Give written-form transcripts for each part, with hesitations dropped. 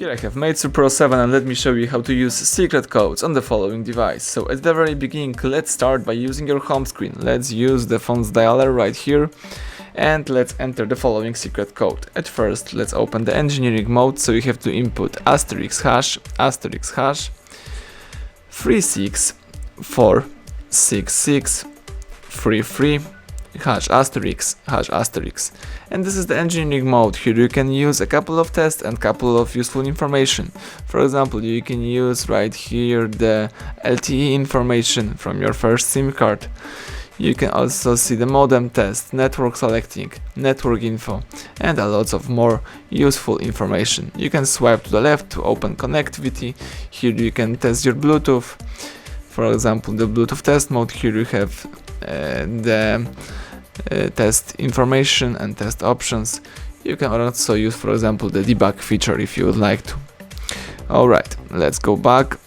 Here I have MEIZU Pro 7 and let me show you how to use secret codes on the following device. So at the very beginning, let's start by using your home screen. Let's use the phone's dialer right here and let's enter the following secret code. At first, let's open the engineering mode, so you have to input asterisk hash 36466633 hash asterisk. And this is the engineering mode. Here you can use a couple of tests and couple of useful information. For example, you can use right here the LTE information from your first SIM card. You can also see the modem test, network selecting, network info, and a lot of more useful information. You can swipe to the left to open connectivity. Here you can test your Bluetooth. For example, the Bluetooth test mode. Here you have the test information and test options. You can also use, for example, the debug feature if you would like to. Alright, let's go back.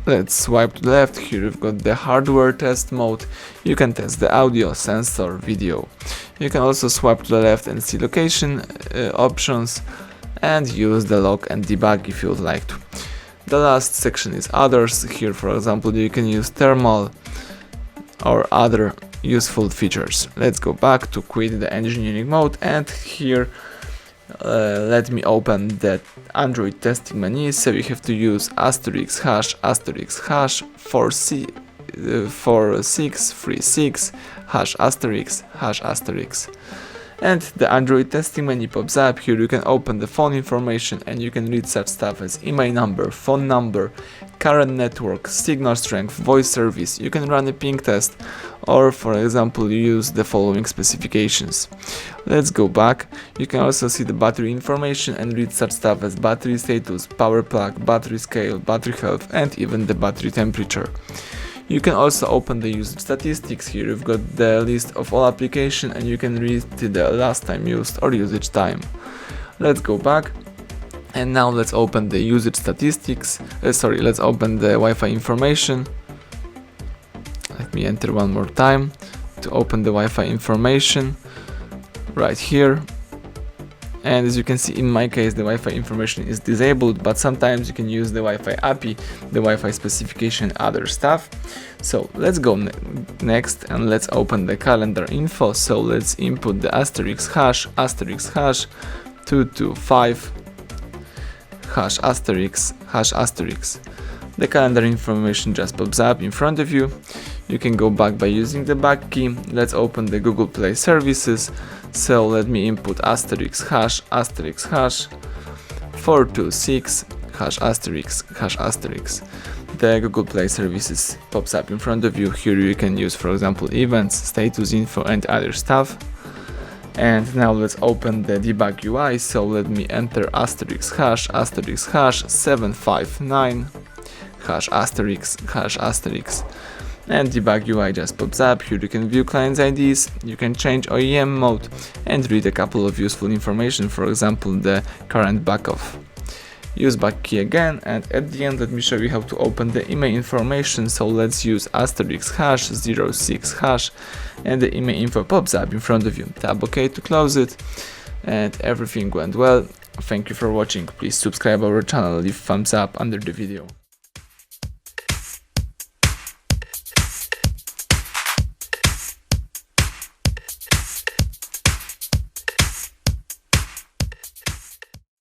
Let's swipe to the left. Here you've got the hardware test mode. You can test the audio, sensor, video. You can also swipe to the left and see location options and use the log and debug if you would like to. The last section is others. Here, for example, you can use thermal or other useful features. Let's go back to quit the engineering mode, and here let me open the Android testing menu. So you have to use asterisk hash 4636 hash asterisk. And the Android testing menu pops up. Here you can open the phone information and you can read such stuff as email number, phone number, current network, signal strength, voice service. You can run a ping test, or for example use the following specifications. Let's go back. You can also see the battery information and read such stuff as battery status, power plug, battery scale, battery health, and even the battery temperature. You can also open the usage statistics. Here you've got the list of all applications and you can read the last time used or usage time. Let's go back. And now let's open the usage statistics. Let's open the Wi-Fi information. Let me enter one more time to open the Wi-Fi information right here. And as you can see, in my case the Wi-Fi information is disabled, but sometimes you can use the Wi-Fi API, the Wi-Fi specification, other stuff. So let's go next and let's open the calendar info. So let's input the asterisk hash 225 hash asterisk. The calendar information just pops up in front of you. You can go back by using the back key. Let's open the Google Play services. So let me input asterisk hash 426 hash asterisk. The Google Play services pops up in front of you. Here you can use, for example, events, status info, and other stuff. And now let's open the debug UI. So let me enter asterisk hash 759 hash asterisk. And debug UI just pops up. Here you can view clients IDs, you can change OEM mode and read a couple of useful information, for example the current backoff. Use back key again, and at the end let me show you how to open the email information. So let's use asterisk hash 06 hash and the email info pops up in front of you. Tap OK to close it, and everything went well. Thank you for watching. Please subscribe our channel, leave thumbs up under the video.